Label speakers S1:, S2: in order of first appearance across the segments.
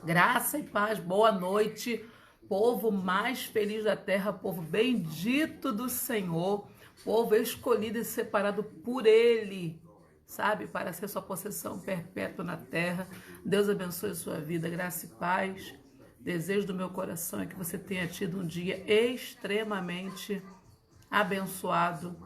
S1: Graça e paz, boa noite, povo mais feliz da terra, povo bendito do Senhor, povo escolhido e separado por Ele, sabe, para ser sua possessão perpétua na terra. Deus abençoe sua vida, graça e paz. Desejo do meu coração é que você tenha tido um dia extremamente abençoado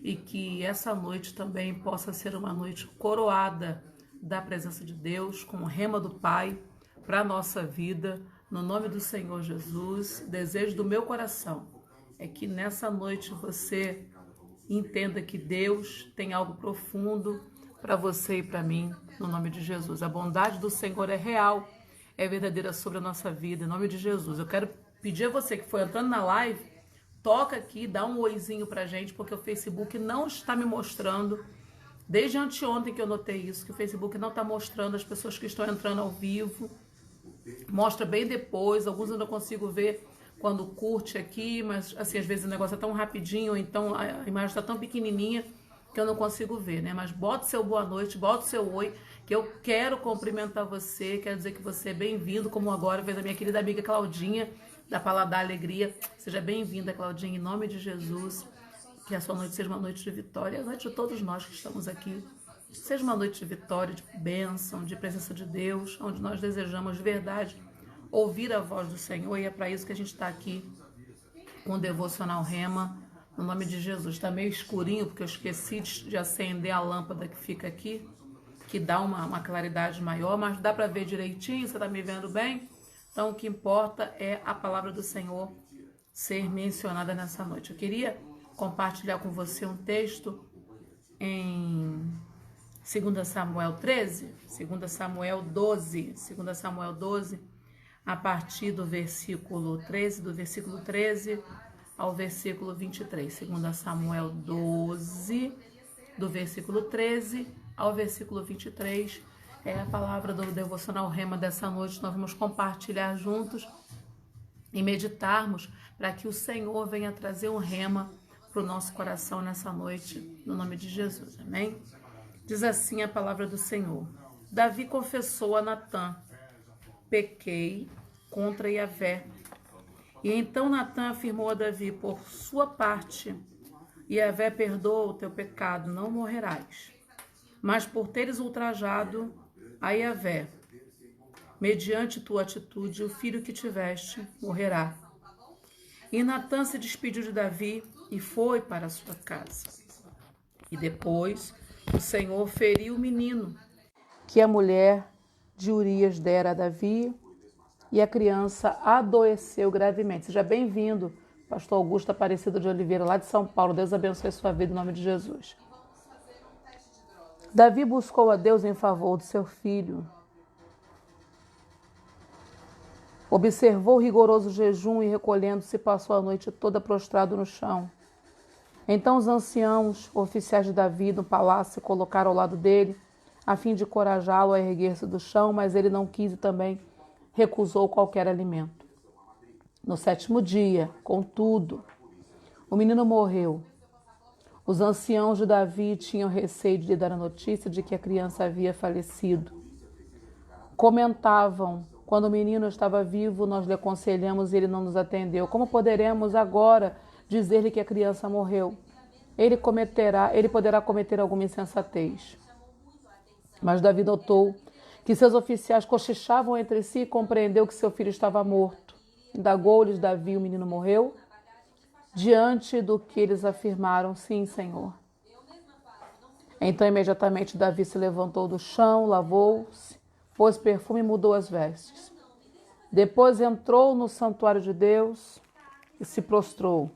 S1: e que essa noite também possa ser uma noite coroada da presença de Deus, com o rema do Pai para a nossa vida, no nome do Senhor Jesus. Desejo do meu coração é que nessa noite você entenda que Deus tem algo profundo para você e para mim, no nome de Jesus. A bondade do Senhor é real, é verdadeira sobre a nossa vida, em nome de Jesus. Eu quero pedir a você que foi entrando na live, toca aqui, dá um oizinho pra gente, porque o Facebook não está me mostrando, desde anteontem que eu notei isso, que o Facebook não está mostrando as pessoas que estão entrando ao vivo. Mostra bem depois, alguns eu não consigo ver quando curte aqui, mas assim, às vezes o negócio é tão rapidinho, ou então a imagem está tão pequenininha que eu não consigo ver, né? Mas bota o seu boa noite, bota o seu oi, que eu quero cumprimentar você, quero dizer que você é bem-vindo, como agora fez a minha querida amiga Claudinha, da Paladar Alegria. Seja bem-vinda, Claudinha, em nome de Jesus, que a sua noite seja uma noite de vitória, a noite de todos nós que estamos aqui. Seja uma noite de vitória, de bênção, de presença de Deus, onde nós desejamos de verdade ouvir a voz do Senhor, e é para isso que a gente está aqui com o Devocional Rema, no nome de Jesus. Está meio escurinho, porque eu esqueci de acender a lâmpada que fica aqui, que dá uma claridade maior, mas dá para ver direitinho, você está me vendo bem? Então o que importa é a palavra do Senhor ser mencionada nessa noite. Eu queria compartilhar com você um texto em 2 Samuel 13, 2 Samuel 12, 2 Samuel 12, a partir do versículo 13, do versículo 13 ao versículo 23. 2 Samuel 12, do versículo 13 ao versículo 23, é a palavra do Devocional Rema dessa noite. Nós vamos compartilhar juntos e meditarmos para que o Senhor venha trazer um rema para o nosso coração nessa noite, no nome de Jesus, amém? Diz assim a palavra do Senhor. Davi confessou a Natã: pequei contra Yahvé. E então Natã afirmou a Davi: por sua parte, Yahvé perdoa o teu pecado, não morrerás. Mas por teres ultrajado a Yahvé, mediante tua atitude, o filho que tiveste morrerá. E Natã se despediu de Davi e foi para a sua casa. E depois o Senhor feriu o menino que a mulher de Urias dera a Davi, e a criança adoeceu gravemente. Seja bem-vindo, pastor Augusto Aparecido de Oliveira, lá de São Paulo. Deus abençoe a sua vida em nome de Jesus. Davi buscou a Deus em favor do seu filho. Observou o rigoroso jejum e, recolhendo-se, passou a noite toda prostrado no chão. Então os anciãos, oficiais de Davi, no palácio, se colocaram ao lado dele, a fim de encorajá-lo a erguer-se do chão, mas ele não quis e também recusou qualquer alimento. No 7º dia, contudo, o menino morreu. Os anciãos de Davi tinham receio de lhe dar a notícia de que a criança havia falecido. Comentavam: quando o menino estava vivo, nós lhe aconselhamos e ele não nos atendeu. Como poderemos agora dizer-lhe que a criança morreu? Ele poderá cometer alguma insensatez. Mas Davi notou que seus oficiais cochichavam entre si e compreendeu que seu filho estava morto. Indagou-lhes Davi: o menino morreu? Diante do que eles afirmaram: sim, Senhor. Então imediatamente Davi se levantou do chão, lavou-se, pôs perfume e mudou as vestes. Depois entrou no santuário de Deus e se prostrou.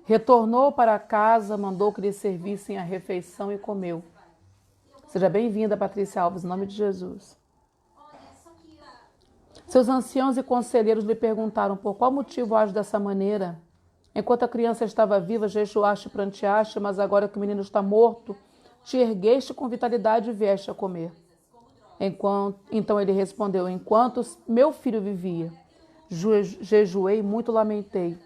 S1: Retornou para casa, mandou que lhe servissem a refeição e comeu. Seja bem-vinda, Patrícia Alves, em nome de Jesus. Seus anciãos e conselheiros lhe perguntaram: por qual motivo age dessa maneira? Enquanto a criança estava viva, jejuaste e pranteaste, mas agora que o menino está morto, te ergueste com vitalidade e vieste a comer. Então ele respondeu: enquanto meu filho vivia, jejuei e muito lamentei,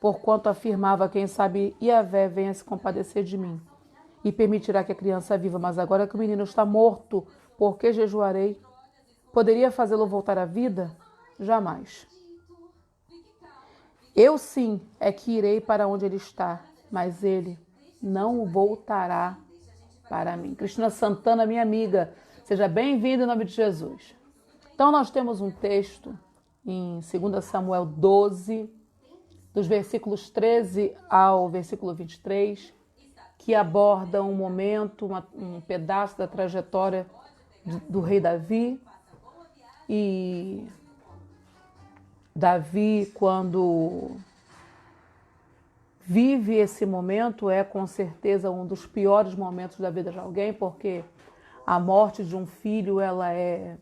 S1: porquanto afirmava: quem sabe Yahvé venha se compadecer de mim e permitirá que a criança viva. Mas agora que o menino está morto, por que jejuarei? poderia fazê-lo voltar à vida? Jamais. Eu sim é que irei para onde ele está, mas ele não voltará para mim. Cristina Santana, minha amiga, seja bem-vinda em nome de Jesus. Então nós temos um texto em 2 Samuel 12, dos versículos 13 ao versículo 23, que aborda um momento, um pedaço da trajetória do rei Davi. E Davi, quando vive esse momento, é com certeza um dos piores momentos da vida de alguém, porque a morte de um filho, ela é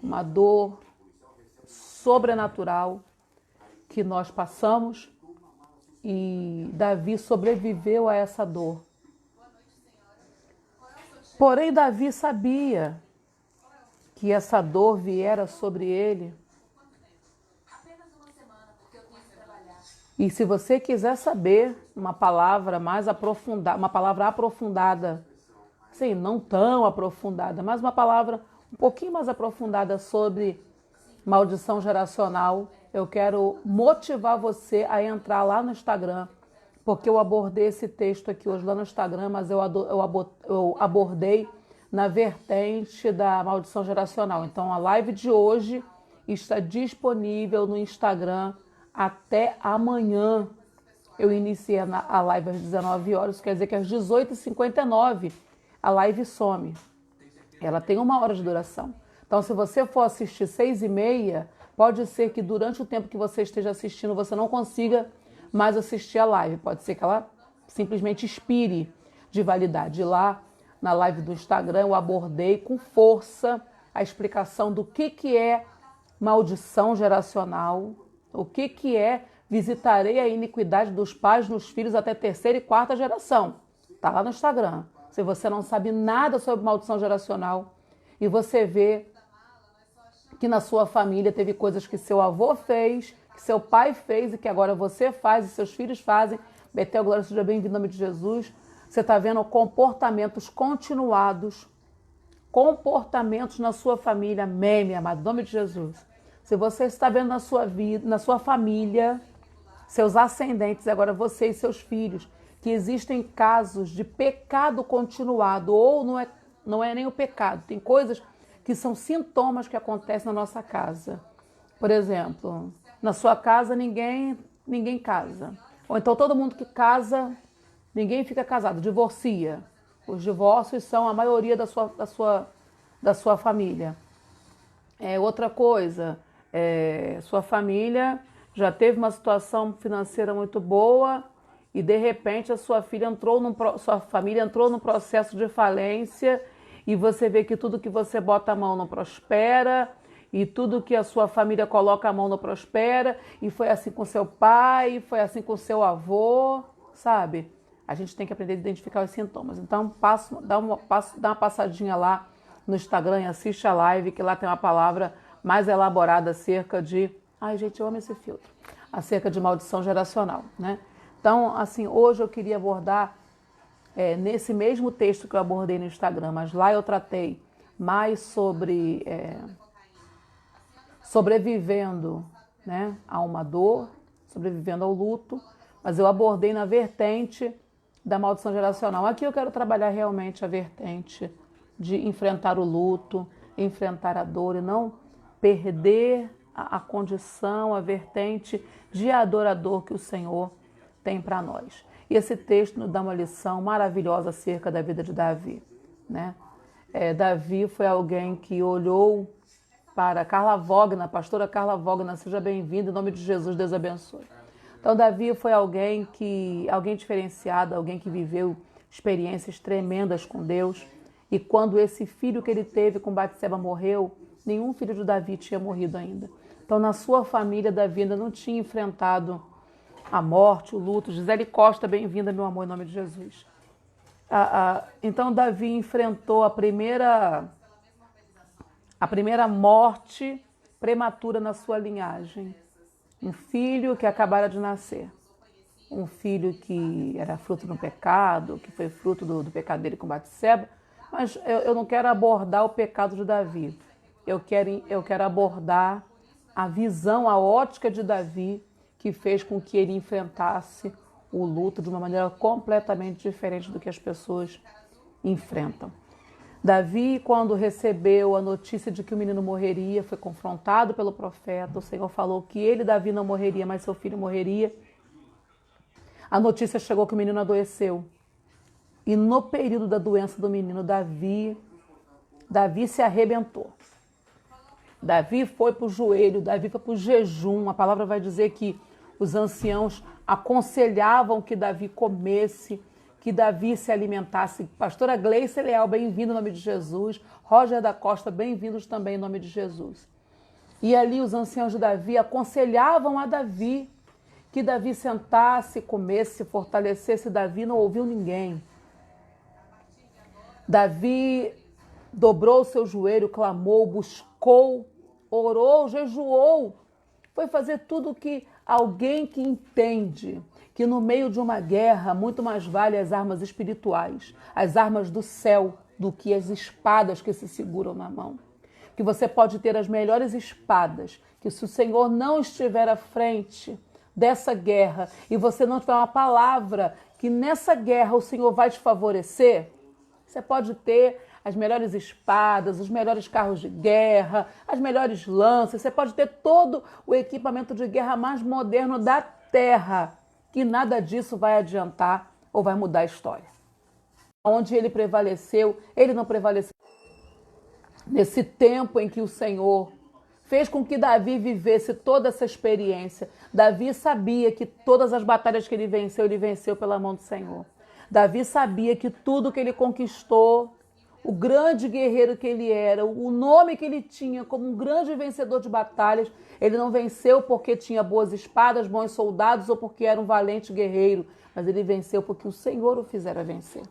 S1: uma dor sobrenatural que nós passamos, e Davi sobreviveu a essa dor. Porém, Davi sabia que essa dor viera sobre ele. E se você quiser saber uma palavra mais aprofundada, uma palavra aprofundada, sim, não tão aprofundada, mas uma palavra um pouquinho mais aprofundada sobre maldição geracional, eu quero motivar você a entrar lá no Instagram, porque eu abordei esse texto aqui hoje lá no Instagram, mas eu abordei na vertente da maldição geracional. Então a live de hoje está disponível no Instagram até amanhã. Eu iniciei a live às 19 horas, quer dizer que às 18h59 a live some. Ela tem 1 hora de duração. Então, se você for assistir 6h30, pode ser que durante o tempo que você esteja assistindo, você não consiga mais assistir a live. Pode ser que ela simplesmente expire de validade. Lá, na live do Instagram, eu abordei com força a explicação do que é maldição geracional, o que é visitarei a iniquidade dos pais nos filhos até 3ª e 4ª geração. Está lá no Instagram. Se você não sabe nada sobre maldição geracional e você vê que na sua família teve coisas que seu avô fez, que seu pai fez e que agora você faz e seus filhos fazem, Betel, glória, seja bem-vindo em nome de Jesus. Você está vendo comportamentos continuados, comportamentos na sua família, amém, minha amada, em nome de Jesus. Se você está vendo na sua vida, na sua família, seus ascendentes, agora você e seus filhos, que existem casos de pecado continuado, ou não é nem o pecado, tem coisas que são sintomas que acontecem na nossa casa. Por exemplo, na sua casa ninguém casa. Ou então todo mundo que casa, ninguém fica casado, divorcia. Os divórcios são a maioria da sua família. Outra coisa, sua família já teve uma situação financeira muito boa e de repente a sua família entrou num processo de falência e você vê que tudo que você bota a mão não prospera e tudo que a sua família coloca a mão não prospera, e foi assim com seu pai, foi assim com seu avô, sabe? A gente tem que aprender a identificar os sintomas. Então dá uma passadinha lá no Instagram e assiste a live, que lá tem uma palavra mais elaborada acerca de... Ai, gente, eu amo esse filtro. Acerca de maldição geracional, né? Então, assim, hoje eu queria abordar, nesse mesmo texto que eu abordei no Instagram, mas lá eu tratei mais sobre sobrevivendo, né, a uma dor, sobrevivendo ao luto, mas eu abordei na vertente da maldição geracional. Aqui eu quero trabalhar realmente a vertente de enfrentar o luto, enfrentar a dor e não perder a condição, a vertente de adorador que o Senhor tem para nós. E esse texto nos dá uma lição maravilhosa acerca da vida de Davi, né? Davi foi alguém que olhou para Carla Wagner, pastora Carla Wagner, seja bem-vinda, em nome de Jesus, Deus abençoe. Então, Davi foi alguém diferenciado, alguém que viveu experiências tremendas com Deus. E quando esse filho que ele teve com Batseba morreu, nenhum filho de Davi tinha morrido ainda. Então, na sua família, Davi ainda não tinha enfrentado a morte, o luto. Gisele Costa, bem-vinda, meu amor, em nome de Jesus. Então, Davi enfrentou a primeira morte prematura na sua linhagem. Um filho que acabara de nascer. Um filho que era fruto do pecado, que foi fruto do pecado dele com Batseba. Mas eu não quero abordar o pecado de Davi. eu quero abordar a visão, a ótica de Davi, que fez com que ele enfrentasse o luto de uma maneira completamente diferente do que as pessoas enfrentam. Davi, quando recebeu a notícia de que o menino morreria, foi confrontado pelo profeta. O Senhor falou que ele, Davi, não morreria, mas seu filho morreria. A notícia chegou que o menino adoeceu. E no período da doença do menino, Davi se arrebentou. Davi foi para o joelho, Davi foi para o jejum. A palavra vai dizer que os anciãos aconselhavam que Davi comesse, que Davi se alimentasse. Pastora Gleice Leal, bem-vindo em nome de Jesus. Roger da Costa, bem-vindos também em nome de Jesus. E ali os anciãos de Davi aconselhavam a Davi que Davi sentasse, comesse, se fortalecesse. Davi não ouviu ninguém. Davi dobrou o seu joelho, clamou, buscou, orou, jejuou. Foi fazer tudo que alguém que entende que no meio de uma guerra muito mais vale as armas espirituais, as armas do céu, do que as espadas que se seguram na mão. Que você pode ter as melhores espadas, que se o Senhor não estiver à frente dessa guerra e você não tiver uma palavra que nessa guerra o Senhor vai te favorecer, você pode ter as melhores espadas, os melhores carros de guerra, as melhores lanças, você pode ter todo o equipamento de guerra mais moderno da terra, que nada disso vai adiantar ou vai mudar a história. Onde ele prevaleceu, ele não prevaleceu. Nesse tempo em que o Senhor fez com que Davi vivesse toda essa experiência, Davi sabia que todas as batalhas que ele venceu pela mão do Senhor. Davi sabia que tudo que ele conquistou, o grande guerreiro que ele era, o nome que ele tinha como um grande vencedor de batalhas, ele não venceu porque tinha boas espadas, bons soldados ou porque era um valente guerreiro, mas ele venceu porque o Senhor o fizera vencer.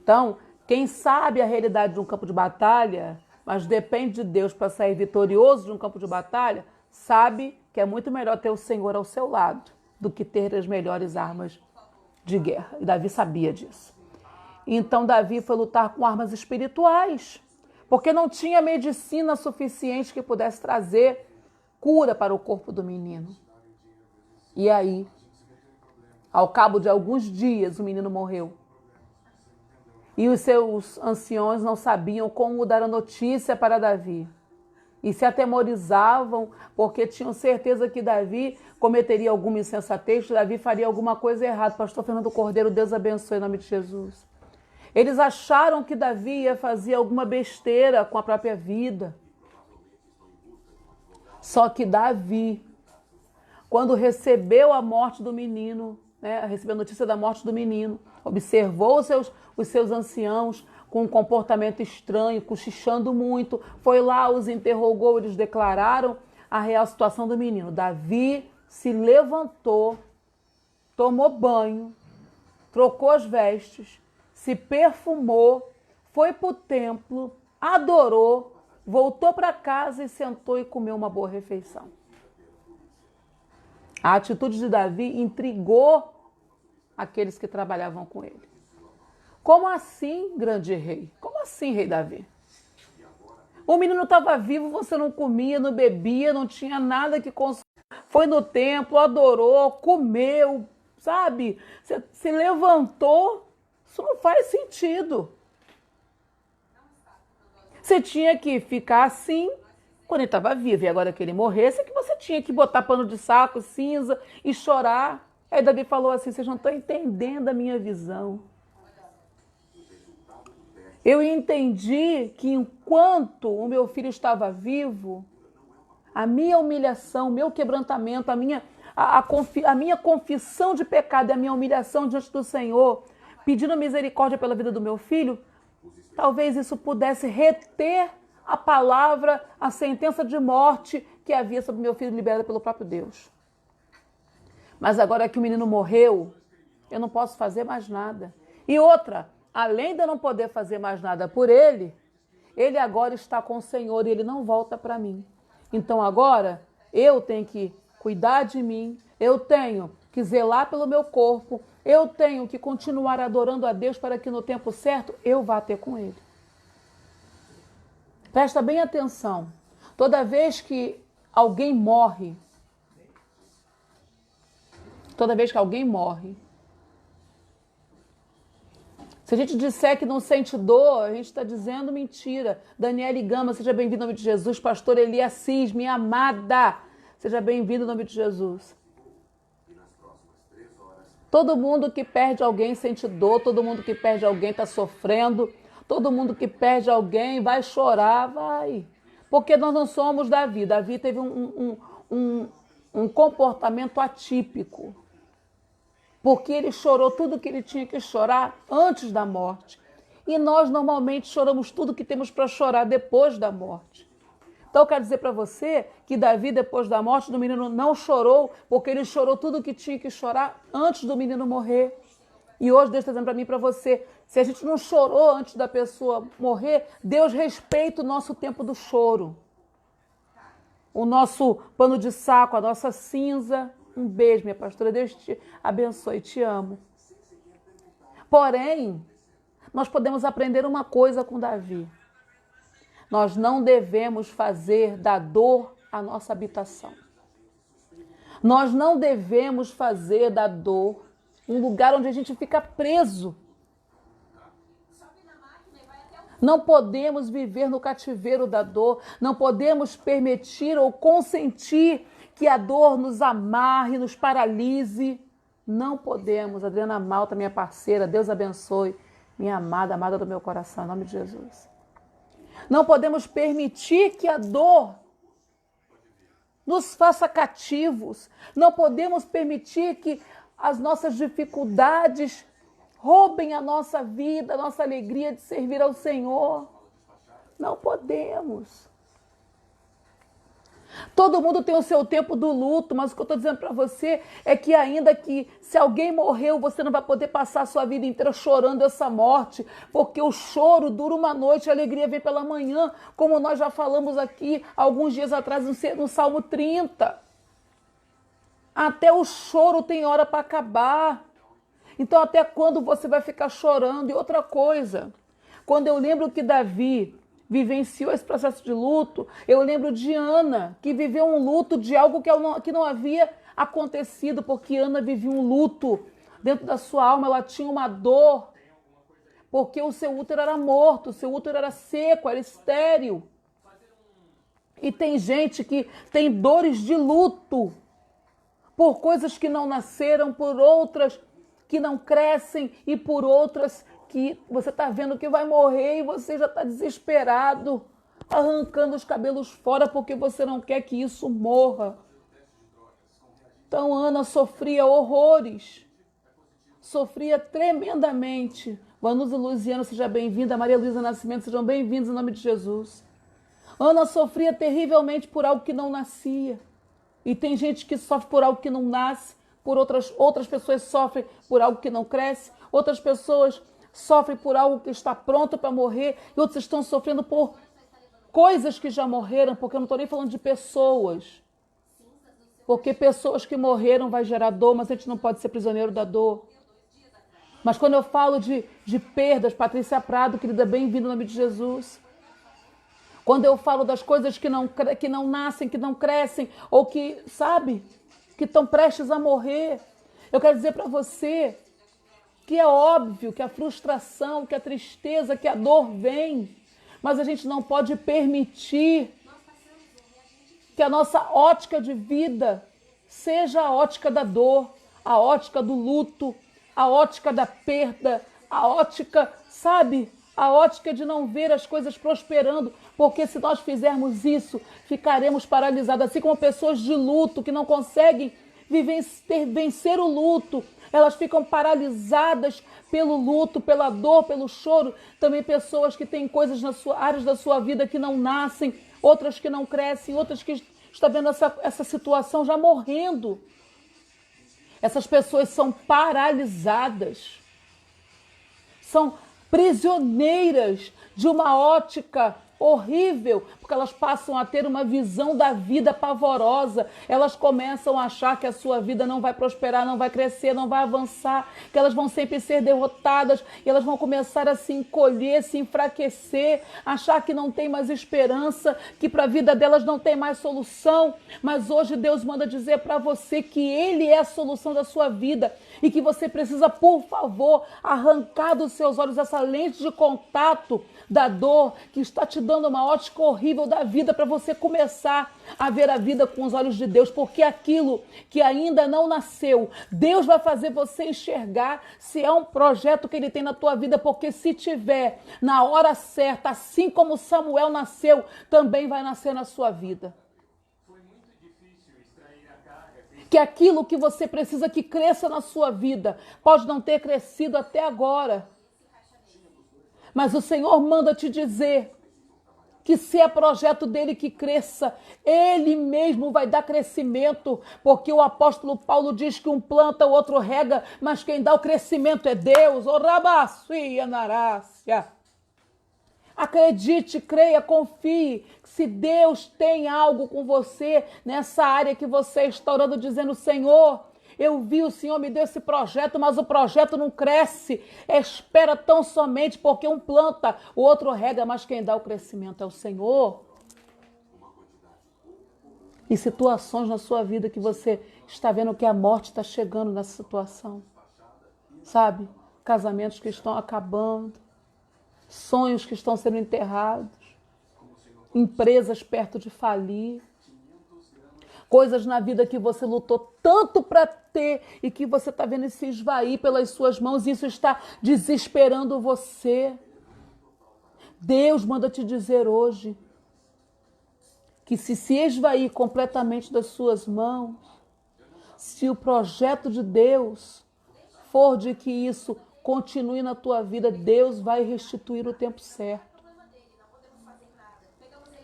S1: Então, quem sabe a realidade de um campo de batalha, mas depende de Deus para sair vitorioso de um campo de batalha, sabe que é muito melhor ter o Senhor ao seu lado do que ter as melhores armas de guerra. E Davi sabia disso. Então Davi foi lutar com armas espirituais, porque não tinha medicina suficiente que pudesse trazer cura para o corpo do menino. E aí, ao cabo de alguns dias, o menino morreu. E os seus anciões não sabiam como dar a notícia para Davi. E se atemorizavam, porque tinham certeza que Davi cometeria alguma insensatez, que Davi faria alguma coisa errada. Pastor Fernando Cordeiro, Deus abençoe em nome de Jesus. Eles acharam que Davi ia fazer alguma besteira com a própria vida. Só que Davi, quando recebeu a morte do menino, recebeu a notícia da morte do menino, observou os seus anciãos com um comportamento estranho, cochichando muito, foi lá, os interrogou, eles declararam a real situação do menino. Davi se levantou, tomou banho, trocou as vestes, se perfumou, foi para o templo, adorou, voltou para casa e sentou e comeu uma boa refeição. A atitude de Davi intrigou aqueles que trabalhavam com ele. Como assim, grande rei? Como assim, rei Davi? O menino estava vivo, você não comia, não bebia, não tinha nada que consumir. Foi no templo, adorou, comeu, sabe? Você se levantou. Isso não faz sentido. Você tinha que ficar assim quando ele estava vivo. E agora que ele morresse, é que você tinha que botar pano de saco, cinza e chorar. Aí Davi falou assim, vocês não estão entendendo a minha visão. Eu entendi que enquanto o meu filho estava vivo, a minha humilhação, o meu quebrantamento, a minha confissão de pecado e a minha humilhação diante do Senhor, pedindo misericórdia pela vida do meu filho, talvez isso pudesse reter a palavra, a sentença de morte que havia sobre meu filho liberada pelo próprio Deus. Mas agora que o menino morreu, eu não posso fazer mais nada. E outra, além de eu não poder fazer mais nada por ele, ele agora está com o Senhor e ele não volta para mim. Então agora eu tenho que cuidar de mim, eu tenho que zelar pelo meu corpo, eu tenho que continuar adorando a Deus para que no tempo certo eu vá ter com ele. Presta bem atenção. Toda vez que alguém morre, se a gente disser que não sente dor, a gente está dizendo mentira. Daniele Gama, seja bem-vindo em nome de Jesus. Pastor Eli Assis, minha amada, seja bem-vindo em nome de Jesus. Todo mundo que perde alguém sente dor, todo mundo que perde alguém está sofrendo, todo mundo que perde alguém vai chorar, vai. Porque nós não somos Davi. Davi teve um comportamento atípico. Porque ele chorou tudo que ele tinha que chorar antes da morte. E nós normalmente choramos tudo que temos para chorar depois da morte. Então eu quero dizer para você que Davi, depois da morte do menino, não chorou, porque ele chorou tudo que tinha que chorar antes do menino morrer. E hoje Deus está dizendo para mim e para você, se a gente não chorou antes da pessoa morrer, Deus respeita o nosso tempo do choro. O nosso pano de saco, a nossa cinza. Um beijo, minha pastora. Deus te abençoe, te amo. Porém, nós podemos aprender uma coisa com Davi. Nós não devemos fazer da dor a nossa habitação. Nós não devemos fazer da dor um lugar onde a gente fica preso. Não podemos viver no cativeiro da dor. Não podemos permitir ou consentir que a dor nos amarre, nos paralise. Não podemos. Adriana Malta, minha parceira, Deus abençoe. Minha amada, amada do meu coração, em nome de Jesus. Não podemos permitir que a dor nos faça cativos. Não podemos permitir que as nossas dificuldades roubem a nossa vida, a nossa alegria de servir ao Senhor. Não podemos. Todo mundo tem o seu tempo do luto, mas o que eu estou dizendo para você é que ainda que se alguém morreu, você não vai poder passar a sua vida inteira chorando essa morte, porque o choro dura uma noite, a alegria vem pela manhã, como nós já falamos aqui alguns dias atrás no Salmo 30. Até o choro tem hora para acabar. Então até quando você vai ficar chorando? E outra coisa, quando eu lembro que Davi vivenciou esse processo de luto, eu lembro de Ana, que viveu um luto de algo que não havia acontecido, porque Ana vivia um luto dentro da sua alma, ela tinha uma dor, porque o seu útero era morto, o seu útero era seco, era estéril. E tem gente que tem dores de luto, por coisas que não nasceram, por outras que não crescem e por outras que você está vendo que vai morrer e você já está desesperado, arrancando os cabelos fora porque você não quer que isso morra. Então Ana sofria horrores, sofria tremendamente. Vanusa Luziana, seja bem-vinda. Maria Luísa Nascimento, sejam bem-vindos em nome de Jesus. Ana sofria terrivelmente por algo que não nascia. E tem gente que sofre por algo que não nasce, por outras pessoas sofrem por algo que não cresce, outras pessoas sofrem por algo que está pronto para morrer e outros estão sofrendo por coisas que já morreram, porque eu não estou nem falando de pessoas. Porque pessoas que morreram vai gerar dor, mas a gente não pode ser prisioneiro da dor. Mas quando eu falo de perdas, Patrícia Prado, querida, bem-vinda em nome de Jesus. Quando eu falo das coisas que não nascem, que não crescem, ou que, sabe, que estão prestes a morrer, eu quero dizer para você que é óbvio que a frustração, que a tristeza, que a dor vem, mas a gente não pode permitir que a nossa ótica de vida seja a ótica da dor, a ótica do luto, a ótica da perda, a ótica, sabe, a ótica de não ver as coisas prosperando, porque se nós fizermos isso, ficaremos paralisados, assim como pessoas de luto que não conseguem vencer o luto, elas ficam paralisadas pelo luto, pela dor, pelo choro. Também pessoas que têm coisas nas áreas da sua vida que não nascem, outras que não crescem, outras que estão vendo essa situação já morrendo. Essas pessoas são paralisadas, são prisioneiras de uma ótica horrível, porque elas passam a ter uma visão da vida pavorosa. Elas começam a achar que a sua vida não vai prosperar, não vai crescer, não vai avançar, que elas vão sempre ser derrotadas, e elas vão começar a se encolher, se enfraquecer, achar que não tem mais esperança, que para a vida delas não tem mais solução. Mas hoje Deus manda dizer para você que Ele é a solução da sua vida e que você precisa, por favor, arrancar dos seus olhos essa lente de contato da dor que está te dando uma ótica horrível da vida, para você começar a ver a vida com os olhos de Deus, porque aquilo que ainda não nasceu, Deus vai fazer você enxergar se é um projeto que Ele tem na tua vida, porque se tiver na hora certa, assim como Samuel nasceu, também vai nascer na sua vida. Que aquilo que você precisa que cresça na sua vida pode não ter crescido até agora, mas o Senhor manda te dizer que se é projeto dele que cresça, ele mesmo vai dar crescimento, porque o apóstolo Paulo diz que um planta, o outro rega, mas quem dá o crescimento é Deus. Acredite, creia, confie. Se Deus tem algo com você nessa área que você está orando, dizendo: Senhor, eu vi, o Senhor me deu esse projeto, mas o projeto não cresce. Espera tão somente, porque um planta, o outro rega, mas quem dá o crescimento é o Senhor. E situações na sua vida que você está vendo que a morte está chegando nessa situação. Sabe? Casamentos que estão acabando, sonhos que estão sendo enterrados, empresas perto de falir, coisas na vida que você lutou tanto para ter e que você está vendo se esvair pelas suas mãos, e isso está desesperando você. Deus manda te dizer hoje que se esvair completamente das suas mãos, se o projeto de Deus for de que isso continue na tua vida, Deus vai restituir o tempo certo.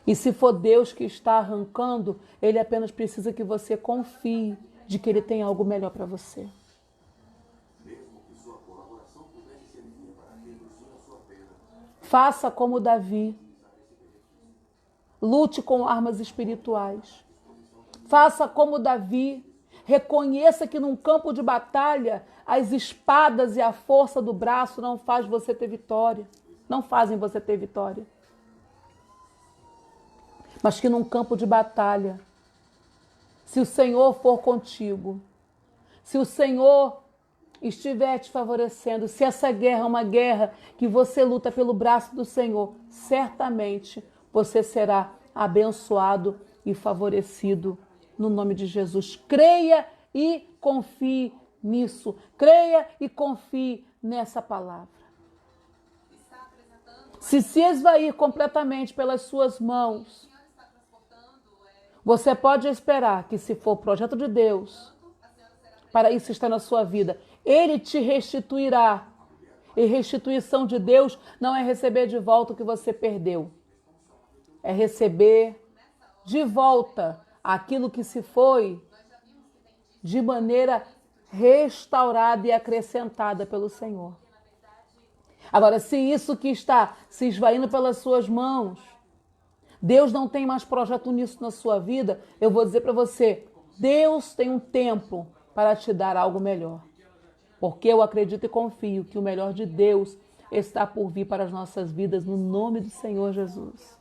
S1: E se for Deus que está arrancando, Ele apenas precisa que você confie de que Ele tem algo melhor para você. Faça como Davi. Lute com armas espirituais. Faça como Davi. Reconheça que num campo de batalha, as espadas e a força do braço não faz você ter vitória. Não fazem você ter vitória. Mas que num campo de batalha, se o Senhor for contigo, se o Senhor estiver te favorecendo, se essa guerra é uma guerra que você luta pelo braço do Senhor, certamente você será abençoado e favorecido no nome de Jesus. Creia e confie nisso. Creia e confie nessa palavra. Se esvair completamente pelas suas mãos, você pode esperar que, se for o projeto de Deus, para isso estar na sua vida, Ele te restituirá. E restituição de Deus não é receber de volta o que você perdeu. É receber de volta aquilo que se foi de maneira restaurada e acrescentada pelo Senhor. Agora, se isso que está se esvaindo pelas suas mãos, Deus não tem mais projeto nisso na sua vida, eu vou dizer para você, Deus tem um tempo para te dar algo melhor. Porque eu acredito e confio que o melhor de Deus está por vir para as nossas vidas, no nome do Senhor Jesus.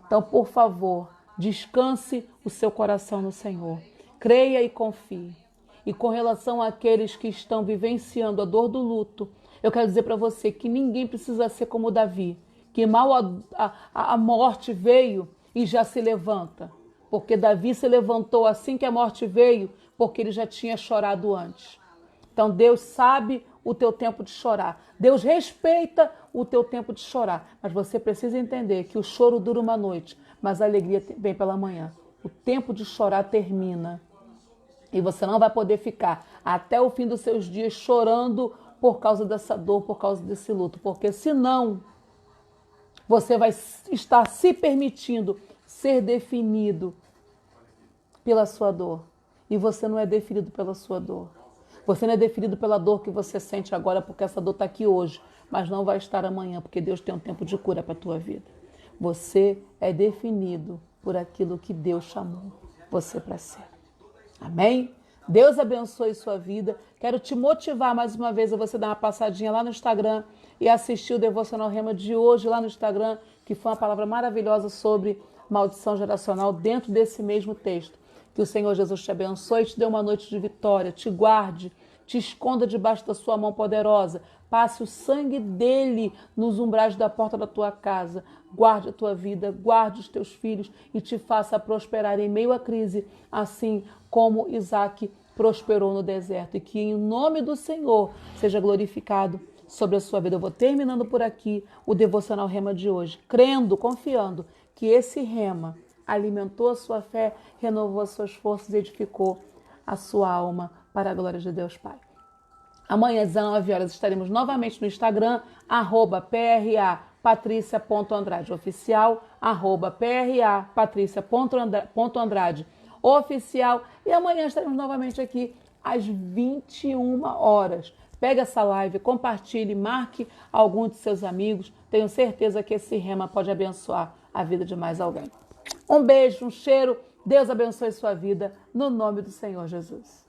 S1: Então, por favor, descanse o seu coração no Senhor. Creia e confie. E com relação àqueles que estão vivenciando a dor do luto, eu quero dizer para você que ninguém precisa ser como Davi, que mal a morte veio e já se levanta. Porque Davi se levantou assim que a morte veio, porque ele já tinha chorado antes. Então Deus sabe o teu tempo de chorar. Deus respeita o teu tempo de chorar. Mas você precisa entender que o choro dura uma noite, mas a alegria vem pela manhã. O tempo de chorar termina. E você não vai poder ficar até o fim dos seus dias chorando por causa dessa dor, por causa desse luto. Porque senão você vai estar se permitindo ser definido pela sua dor. E você não é definido pela sua dor. Você não é definido pela dor que você sente agora, porque essa dor está aqui hoje, mas não vai estar amanhã, porque Deus tem um tempo de cura para a tua vida. Você é definido por aquilo que Deus chamou você para ser. Amém? Deus abençoe sua vida. Quero te motivar mais uma vez a você dar uma passadinha lá no Instagram e assistir o Devocional Rema de hoje lá no Instagram, que foi uma palavra maravilhosa sobre maldição geracional dentro desse mesmo texto. Que o Senhor Jesus te abençoe, te dê uma noite de vitória, te guarde, te esconda debaixo da sua mão poderosa, passe o sangue dele nos umbrais da porta da tua casa, guarde a tua vida, guarde os teus filhos e te faça prosperar em meio à crise, assim como Isaac prosperou no deserto. E que em nome do Senhor seja glorificado sobre a sua vida. Eu vou terminando por aqui o Devocional Rema de hoje, crendo, confiando que esse rema alimentou a sua fé, renovou as suas forças e edificou a sua alma para a glória de Deus Pai. Amanhã às 19 horas estaremos novamente no Instagram, @prapatricia.andrade oficial, @prapatricia.andrade oficial. E amanhã estaremos novamente aqui às 21 horas. Pega essa live, compartilhe, marque algum de seus amigos. Tenho certeza que esse rema pode abençoar a vida de mais alguém. Um beijo, um cheiro. Deus abençoe sua vida, no nome do Senhor Jesus.